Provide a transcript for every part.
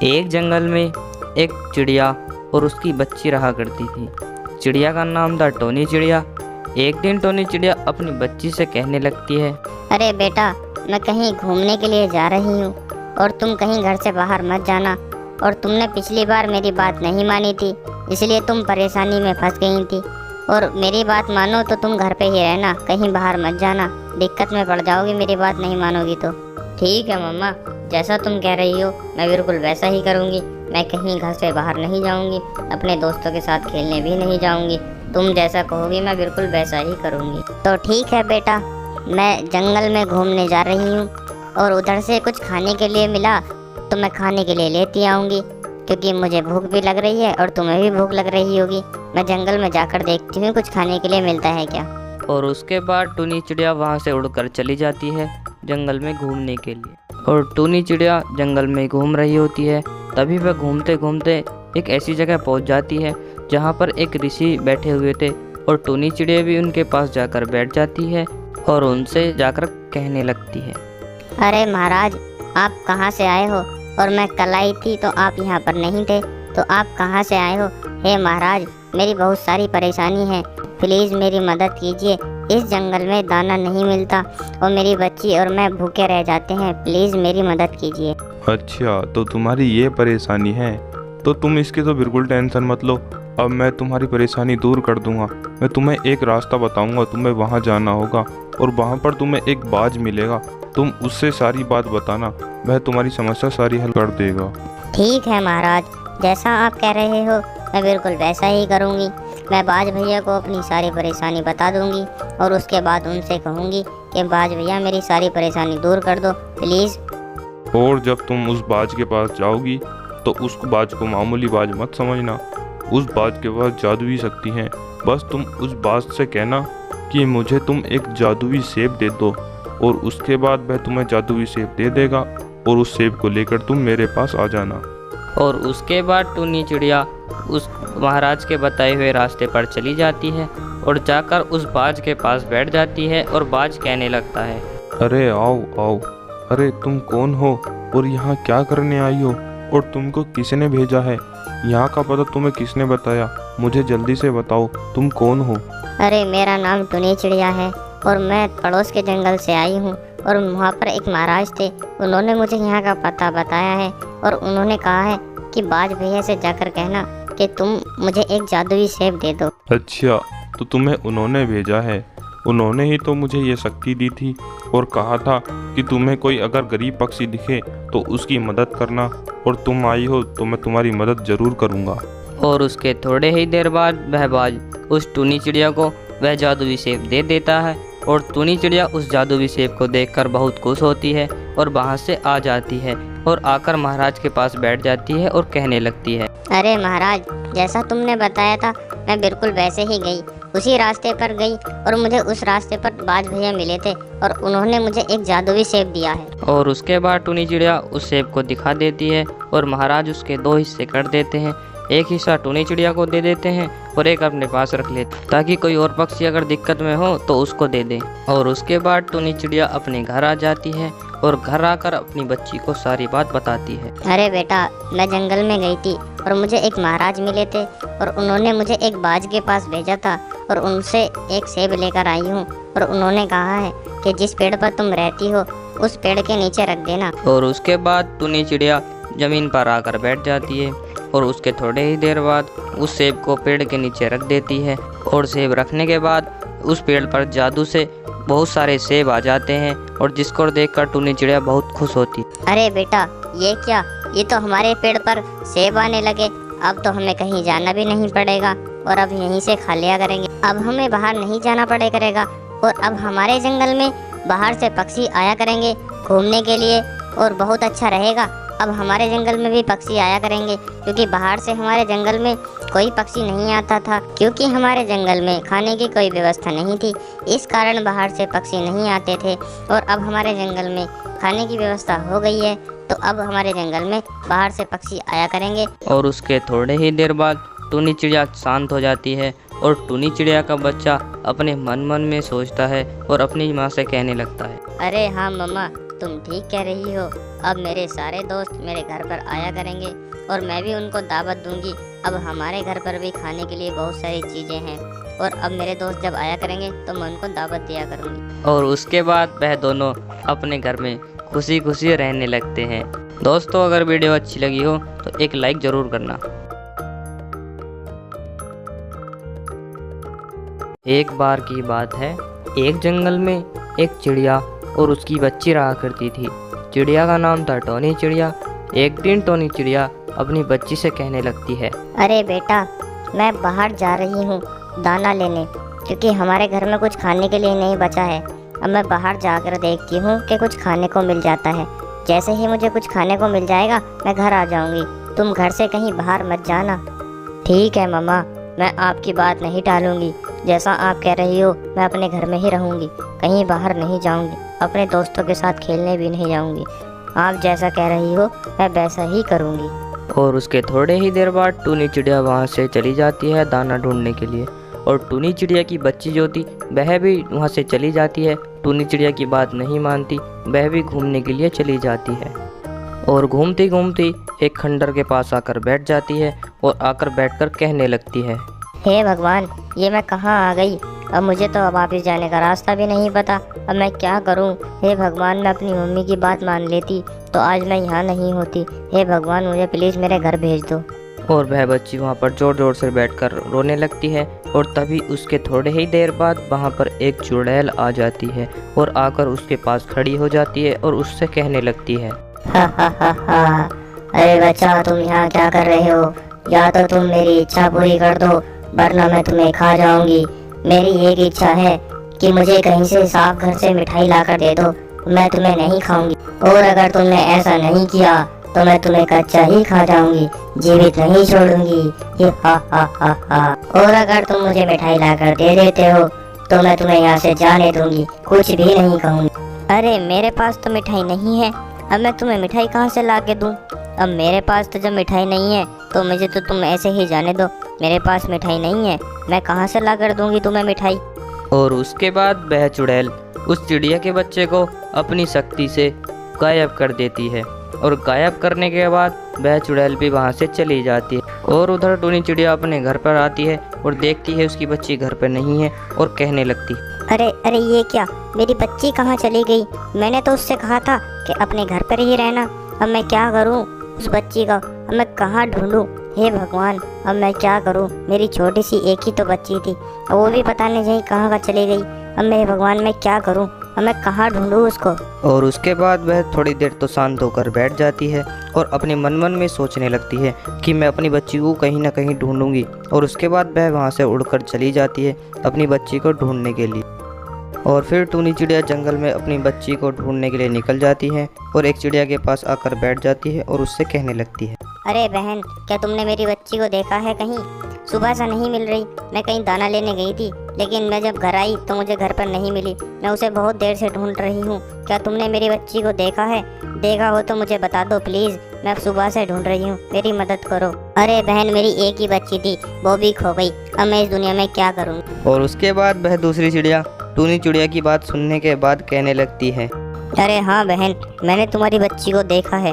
एक जंगल में एक चिड़िया और उसकी बच्ची रहा करती थी। चिड़िया का नाम था टोनी चिड़िया। एक दिन टोनी चिड़िया अपनी बच्ची से कहने लगती है, अरे बेटा, मैं कहीं घूमने के लिए जा रही हूँ और तुम कहीं घर से बाहर मत जाना। और तुमने पिछली बार मेरी बात नहीं मानी थी, इसलिए तुम परेशानी में फंस गई थी। और मेरी बात मानो तो तुम घर पे ही रहना, कहीं बाहर मत जाना, दिक्कत में पड़ जाओगी मेरी बात नहीं मानोगी तो। ठीक है मम्मा, जैसा तुम कह रही हो मैं बिल्कुल वैसा ही करूँगी। मैं कहीं घर से बाहर नहीं जाऊँगी, अपने दोस्तों के साथ खेलने भी नहीं जाऊँगी। तुम जैसा कहोगी मैं बिल्कुल वैसा ही करूँगी। तो ठीक है बेटा, मैं जंगल में घूमने जा रही हूँ और उधर से कुछ खाने के लिए मिला तो मैं खाने के लिए लेती आऊँगी, क्योंकि मुझे भूख भी लग रही है और तुम्हें भी भूख लग रही होगी। मैं जंगल में जाकर देखती हूँ कुछ खाने के लिए मिलता है क्या। और उसके बाद टूनी चिड़िया वहाँ से उड़कर चली जाती है जंगल में घूमने के लिए। और टूनी चिड़िया जंगल में घूम रही होती है, तभी वह घूमते घूमते एक ऐसी जगह पहुँच जाती है जहाँ पर एक ऋषि बैठे हुए थे। और टूनी चिड़िया भी उनके पास जाकर बैठ जाती है और उनसे जाकर कहने लगती है, अरे महाराज, आप कहाँ से आए हो? और मैं कल आई थी तो आप यहाँ पर नहीं थे, तो आप कहाँ से आए हो? हे महाराज, मेरी बहुत सारी परेशानी है, प्लीज़ मेरी मदद कीजिए। इस जंगल में दाना नहीं मिलता और मेरी बच्ची और मैं भूखे रह जाते हैं, प्लीज़ मेरी मदद कीजिए। अच्छा, तो तुम्हारी ये परेशानी है, तो तुम इसकी तो बिल्कुल टेंशन मत लो। अब मैं तुम्हारी परेशानी दूर कर दूंगा। मैं तुम्हें एक रास्ता बताऊंगा, तुम्हें वहाँ जाना होगा और वहाँ पर तुम्हें एक बाज मिलेगा। तुम उससे सारी बात बताना, वह तुम्हारी समस्या सारी हल कर देगा। ठीक है महाराज, जैसा आप कह रहे हो मैं बिल्कुल वैसा ही करूँगी। मैं बाज भैया को अपनी सारी परेशानी बता दूँगी और उसके बाद उनसे कहूँगी कि बाज भैया मेरी सारी परेशानी दूर कर दो प्लीज़। और जब तुम उस बाज के पास जाओगी तो उस बाज को मामूली बाज मत समझना। उस बाज के पास जादुई शक्ति है। बस तुम उस बाज से कहना कि मुझे तुम एक जादुई सेब दे दो, और उसके बाद वह तुम्हें जादुई सेब दे देगा और उस सेब को लेकर तुम मेरे पास आ जाना। और उसके बाद टूनी चिड़िया उस महाराज के बताए हुए रास्ते पर चली जाती है और जाकर उस बाज के पास बैठ जाती है। और बाज कहने लगता है, अरे आओ आओ, अरे तुम कौन हो और यहाँ क्या करने आई हो, और तुमको किसने भेजा है? यहाँ का पता तुम्हें किसने बताया? मुझे जल्दी से बताओ, तुम कौन हो? अरे मेरा नाम टूनी चिड़िया है और मैं पड़ोस के जंगल से आई हूँ। और वहाँ पर एक महाराज थे, उन्होंने मुझे यहाँ का पता बताया है और उन्होंने कहा है कि बाज भैया से जाकर कहना कि तुम मुझे एक जादुई सेब दे दो। अच्छा, तो तुम्हें उन्होंने भेजा है? उन्होंने ही तो मुझे ये शक्ति दी थी और कहा था कि तुम्हें कोई अगर गरीब पक्षी दिखे तो उसकी मदद करना, और तुम आई हो तो मैं तुम्हारी मदद ज़रूर करूँगा। और उसके थोड़े ही देर बाद वह बाज उस टूनी चिड़िया को वह जादुई सेब दे देता है। और टूनी चिड़िया उस जादुई सेब को देखकर बहुत खुश होती है और वहाँ से आ जाती है और आकर महाराज के पास बैठ जाती है और कहने लगती है, अरे महाराज, जैसा तुमने बताया था मैं बिल्कुल वैसे ही गई, उसी रास्ते पर गई और मुझे उस रास्ते पर बाज भैया मिले थे और उन्होंने मुझे एक जादुई सेब दिया है। और उसके बाद टूनी चिड़िया उस सेब को दिखा देती है और महाराज उसके दो हिस्से कर देते हैं। एक हिस्सा टूनी चिड़िया को दे देते हैं और एक अपने पास रख लेते हैं, ताकि कोई और पक्षी अगर दिक्कत में हो तो उसको दे दे। और उसके बाद टूनी चिड़िया अपने घर आ जाती है और घर आकर अपनी बच्ची को सारी बात बताती है। अरे बेटा, मैं जंगल में गई थी और मुझे एक महाराज मिले थे और उन्होंने मुझे एक बाज के पास भेजा था और उनसे एक सेब लेकर आई हूँ। और उन्होंने कहा है कि जिस पेड़ पर तुम रहती हो उस पेड़ के नीचे रख देना। और उसके बाद टूनी चिड़िया जमीन पर आकर बैठ जाती है और उसके थोड़े ही देर बाद उस सेब को पेड़ के नीचे रख देती है। और सेब रखने के बाद उस पेड़ पर जादू से बहुत सारे सेब आ जाते हैं और जिसको देखकर टूनी चिड़िया बहुत खुश होती। अरे बेटा, ये क्या, ये तो हमारे पेड़ पर सेब आने लगे। अब तो हमें कहीं जाना भी नहीं पड़ेगा और अब यहीं से खा लिया करेंगे। अब हमें बाहर नहीं जाना पड़े करेगा और अब हमारे जंगल में बाहर से पक्षी आया करेंगे घूमने के लिए और बहुत अच्छा रहेगा। अब हमारे जंगल में भी पक्षी आया करेंगे, क्योंकि बाहर से हमारे जंगल में कोई पक्षी नहीं आता था, क्योंकि हमारे जंगल में खाने की कोई व्यवस्था नहीं थी। इस कारण बाहर से पक्षी नहीं आते थे और अब हमारे जंगल में खाने की व्यवस्था हो गई है, तो अब हमारे जंगल में बाहर से पक्षी आया करेंगे। और उसके थोड़े ही देर बाद टूनी चिड़िया शांत हो जाती है और टूनी चिड़िया का बच्चा अपने मन मन में सोचता है और अपनी माँ से कहने लगता है, अरे हाँ मम्मा, तुम ठीक कह रही हो। अब मेरे सारे दोस्त मेरे घर पर आया करेंगे और मैं भी उनको दावत दूंगी। अब हमारे घर पर भी खाने के लिए बहुत सारी चीज़ें हैं और अब मेरे दोस्त जब आया करेंगे तो मैं उनको दावत दिया करूंगी। और उसके बाद वह दोनों अपने घर में खुशी खुशी रहने लगते हैं। दोस्तों, अगर वीडियो अच्छी लगी हो तो एक लाइक ज़रूर करना। एक बार की बात है, एक जंगल में एक चिड़िया और उसकी बच्ची रहा करती थी। चिड़िया का नाम था टोनी चिड़िया। एक दिन टोनी चिड़िया अपनी बच्ची से कहने लगती है, अरे बेटा, मैं बाहर जा रही हूँ दाना लेने, क्योंकि हमारे घर में कुछ खाने के लिए नहीं बचा है। अब मैं बाहर जाकर देखती हूँ कि कुछ खाने को मिल जाता है। जैसे ही मुझे कुछ खाने को मिल जाएगा मैं घर आ जाऊँगी। तुम घर से कहीं बाहर मत जाना। ठीक है मम्मा, मैं आपकी बात नहीं टालूंगी। जैसा आप कह रही हो मैं अपने घर में ही रहूँगी, कहीं बाहर नहीं जाऊँगी, अपने दोस्तों के साथ खेलने भी नहीं जाऊँगी। आप जैसा कह रही हो मैं वैसा ही करूँगी। और उसके थोड़े ही देर बाद टूनी चिड़िया वहाँ से चली जाती है दाना ढूंढने के लिए। और टूनी चिड़िया की बच्ची जो थी वह भी वहाँ से चली जाती है। टूनी चिड़िया की बात नहीं मानती, वह भी घूमने के लिए चली जाती है। और घूमती घूमती एक खंडर के पास आकर बैठ जाती है और आकर बैठकर कहने लगती है, हे भगवान, ये मैं कहाँ आ गई। अब मुझे तो अब वापस जाने का रास्ता भी नहीं पता। अब मैं क्या करूँ। हे भगवान, मैं अपनी मम्मी की बात मान लेती तो आज मैं यहाँ नहीं होती। हे भगवान, मुझे प्लीज़ मेरे घर भेज दो। और वह बच्ची वहाँ पर जोर जोर से बैठकर रोने लगती है। और तभी उसके थोड़े ही देर बाद वहाँ पर एक चुड़ैल आ जाती है और आकर उसके पास खड़ी हो जाती है और उससे कहने लगती है, हा हा हा हा, अरे बच्चा, तुम यहाँ क्या कर रहे हो। या तो तुम मेरी इच्छा पूरी कर दो वरना मैं तुम्हें खा जाऊंगी। मेरी एक इच्छा है कि मुझे कहीं से साफ घर से मिठाई लाकर दे दो, मैं तुम्हें नहीं खाऊंगी। और अगर तुमने ऐसा नहीं किया तो मैं तुम्हें कच्चा ही खा जाऊंगी, जीवित नहीं छोड़ूंगी। ये हा हा हा हा। और अगर तुम मुझे मिठाई लाकर दे देते हो तो मैं तुम्हें यहाँ से जाने दूंगी, कुछ भी नहीं कहूंगी। अरे मेरे पास तो मिठाई नहीं है, अब मैं तुम्हें मिठाई कहाँ से ला के दूँ। अब मेरे पास तो जब मिठाई नहीं है तो मुझे तो तुम ऐसे ही जाने दो। मेरे पास मिठाई नहीं है, मैं कहाँ से ला कर दूँगी तुम्हें मिठाई। और उसके बाद वह चुड़ैल उस चिड़िया के बच्चे को अपनी शक्ति से गायब कर देती है। और गायब करने के बाद वह चुड़ैल भी वहाँ से चली जाती है। और उधर टूनी चिड़िया अपने घर पर आती है और देखती है उसकी बच्ची घर पर नहीं है और कहने लगती, अरे अरे, ये क्या, मेरी बच्ची कहाँ चली गई। मैंने तो उससे कहा था कि अपने घर पर ही रहना। अब मैं क्या करूँ उस बच्ची का, अब मैं कहाँ ढूंढूं। हे भगवान, अब मैं क्या करूं। मेरी छोटी सी एक ही तो बच्ची थी, अब वो भी पता नहीं कहाँ चली गई। अब मैं भगवान, मैं क्या करूं, अब मैं कहाँ ढूंढूं उसको। और उसके बाद वह थोड़ी देर तो शांत होकर बैठ जाती है और अपने मन मन में सोचने लगती है कि मैं अपनी बच्ची को कहीं ना कहीं ढूंढूंगी। और उसके बाद वह वहाँ से उड़कर चली जाती है अपनी बच्ची को ढूंढने के लिए। और फिर टूनी चिड़िया जंगल में अपनी बच्ची को ढूंढने के लिए निकल जाती है और एक चिड़िया के पास आकर बैठ जाती है और उससे कहने लगती है, अरे बहन, क्या तुमने मेरी बच्ची को देखा है कहीं। सुबह से नहीं मिल रही। मैं कहीं दाना लेने गई थी, लेकिन मैं जब घर आई तो मुझे घर पर नहीं मिली। मैं उसे बहुत देर से ढूंढ रही हूँ। क्या तुमने मेरी बच्ची को देखा है। देखा हो तो मुझे बता दो प्लीज़, मैं अब सुबह से ढूंढ रही हूँ, मेरी मदद करो। अरे बहन, मेरी एक ही बच्ची थी, वो भी खो गई। अब मैं इस दुनिया में क्या करूँ। और उसके बाद वह दूसरी चिड़िया टूनी चिड़िया की बात सुनने के बाद कहने लगती है, अरे हाँ बहन, मैंने तुम्हारी बच्ची को देखा है।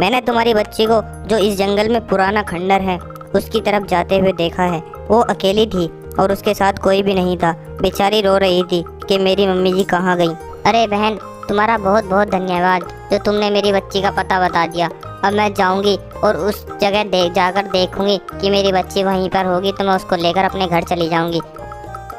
मैंने तुम्हारी बच्ची को जो इस जंगल में पुराना खंडर है उसकी तरफ जाते हुए देखा है। वो अकेली थी और उसके साथ कोई भी नहीं था। बेचारी रो रही थी कि मेरी मम्मी जी कहाँ गई। अरे बहन, तुम्हारा बहुत बहुत धन्यवाद जो तुमने मेरी बच्ची का पता बता दिया। अब मैं जाऊंगी और उस जगह जाकर देखूंगी कि मेरी बच्ची वहीं पर होगी तो मैं उसको लेकर अपने घर चली जाऊंगी।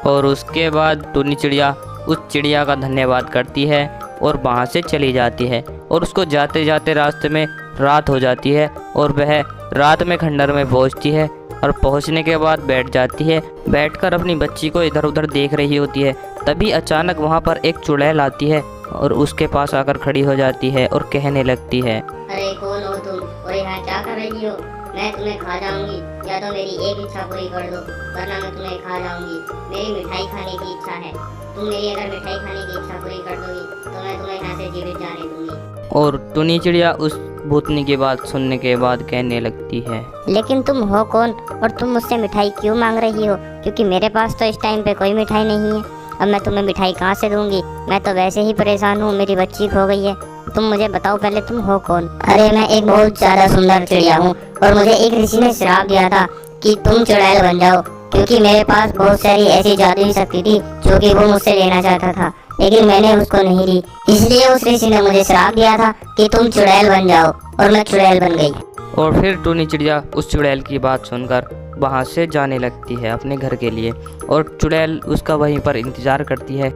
और उसके बाद टूनी चिड़िया उस चिड़िया का धन्यवाद करती है और वहाँ से चली जाती है। और उसको जाते जाते रास्ते में रात हो जाती है और वह रात में खंडर में पहुँचती है। और पहुँचने के बाद बैठ जाती है। बैठकर अपनी बच्ची को इधर उधर देख रही होती है। तभी अचानक वहाँ पर एक चुड़ैल आती है और उसके पास आकर खड़ी हो जाती है और कहने लगती है, अरे कौन हो तुम और यहाँ क्या कर रही हो। मैं तुम्हें खा जाऊंगी, या तो मेरी एक इच्छा पूरी कर दो वरना मैं तुम्हें खा जाऊंगी। मेरी मिठाई खाने की इच्छा है। तुम मेरी अगर मिठाई खाने की इच्छा पूरी कर दोगी तो मैं तुम्हें यहाँ से जीवित जाने दूंगी। और टूनी चिड़िया उस भूतनी की बात सुनने के बाद कहने लगती है, लेकिन तुम हो कौन और तुम मुझसे मिठाई क्यों मांग रही हो, क्योंकि मेरे पास तो इस टाइम पे कोई मिठाई नहीं है। अब मैं तुम्हें मिठाई कहाँ से दूंगी। मैं तो वैसे ही परेशान हूँ, मेरी बच्ची खो गई है। तुम मुझे बताओ पहले तुम हो कौन? अरे मैं एक बहुत ज्यादा सुंदर चिड़िया हूँ और मुझे एक ऋषि ने श्राप दिया था कि तुम चुड़ैल बन जाओ, क्योंकि मेरे पास बहुत सारी ऐसी जादुई शक्ति थी जो कि वो मुझसे लेना चाहता था, लेकिन मैंने उसको नहीं दी। इसलिए उस ऋषि ने मुझे श्राप दिया था कि तुम चुड़ैल बन जाओ, और मैं चुड़ैल बन गई। और फिर टूनी चिड़िया उस चुड़ैल की बात सुनकर वहाँ से जाने लगती है अपने घर के लिए, और चुड़ैल उसका वहीं पर इंतज़ार करती है।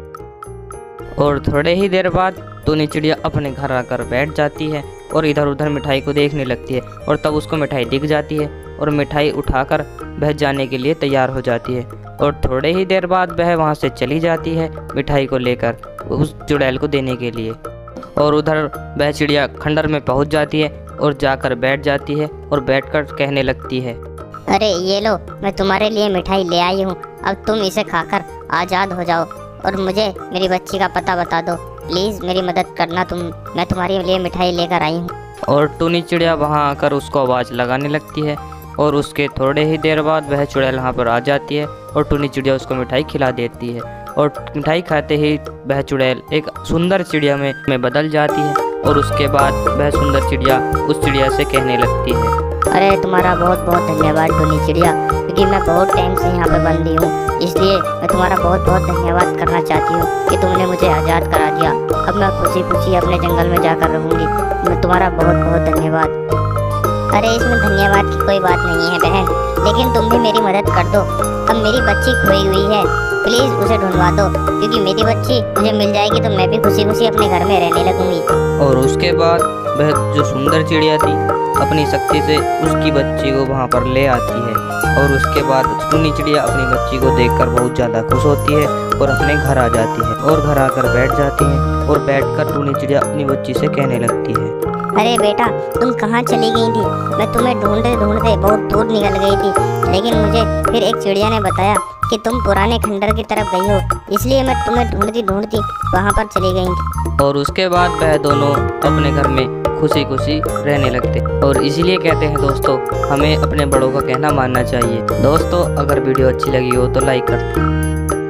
और थोड़े ही देर बाद टूनी चिड़िया अपने घर आकर बैठ जाती है और इधर उधर मिठाई को देखने लगती है, और तब उसको मिठाई दिख जाती है और मिठाई उठाकर वह जाने के लिए तैयार हो जाती है। और थोड़े ही देर बाद वह वहाँ से चली जाती है मिठाई को लेकर उस चुड़ैल को देने के लिए। और उधर वह चिड़िया खंडर में पहुँच जाती है और जाकर बैठ जाती है और बैठकर कहने लगती है, अरे ये लो, मैं तुम्हारे लिए मिठाई ले आई हूँ, अब तुम इसे खाकर आज़ाद हो जाओ और मुझे मेरी बच्ची का पता बता दो। प्लीज़ मेरी मदद करना तुम, मैं तुम्हारे लिए मिठाई लेकर आई हूँ। और टूनी चिड़िया वहाँ आकर उसको आवाज़ लगाने लगती है, और उसके थोड़े ही देर बाद वह चुड़ैल वहाँ पर आ जाती है और टूनी चिड़िया उसको मिठाई खिला देती है। और मिठाई खाते ही वह चुड़ैल एक सुंदर चिड़िया में बदल जाती है, और उसके बाद वह सुंदर चिड़िया उस चिड़िया से कहने लगती है, अरे तुम्हारा बहुत बहुत धन्यवाद टूनी चिड़िया, क्योंकि मैं बहुत टाइम से यहाँ पे बंदी हूँ, इसलिए मैं तुम्हारा बहुत बहुत धन्यवाद करना चाहती हूँ कि तुमने मुझे आज़ाद करा दिया। अब मैं खुशी खुशी अपने जंगल में जाकर रहूँगी। मैं तुम्हारा बहुत बहुत धन्यवाद। अरे इसमें धन्यवाद की कोई बात नहीं है बहन, लेकिन तुम भी मेरी मदद कर दो। अब मेरी बच्ची खोई हुई है, प्लीज़ उसे ढूंढवा दो, क्योंकि मेरी बच्ची मुझे मिल जाएगी तो मैं भी खुशी खुशी अपने घर में रहने लगूंगी। और उसके बाद वह जो सुंदर चिड़िया थी अपनी शक्ति से उसकी बच्ची को वहाँ पर ले आती है, और उसके बाद टूनी चिड़िया अपनी बच्ची को देखकर बहुत ज़्यादा खुश होती है और अपने घर आ जाती है, और घर आकर बैठ जाती है, और बैठकर टूनी चिड़िया अपनी बच्ची से कहने लगती है, अरे बेटा, तुम कहाँ चली गई थी? मैं तुम्हें ढूंढते ढूंढते बहुत दूर निकल गई थी, लेकिन मुझे फिर एक चिड़िया ने बताया कि तुम पुराने खंडर की तरफ गई हो, इसलिए मैं तुम्हें ढूंढती ढूंढती वहाँ पर चली गई थी। और उसके बाद वह दोनों अपने घर में खुशी खुशी रहने लगते। और इसीलिए कहते हैं दोस्तों, हमें अपने बड़ों का कहना मानना चाहिए। दोस्तों, अगर वीडियो अच्छी लगी हो तो लाइक कर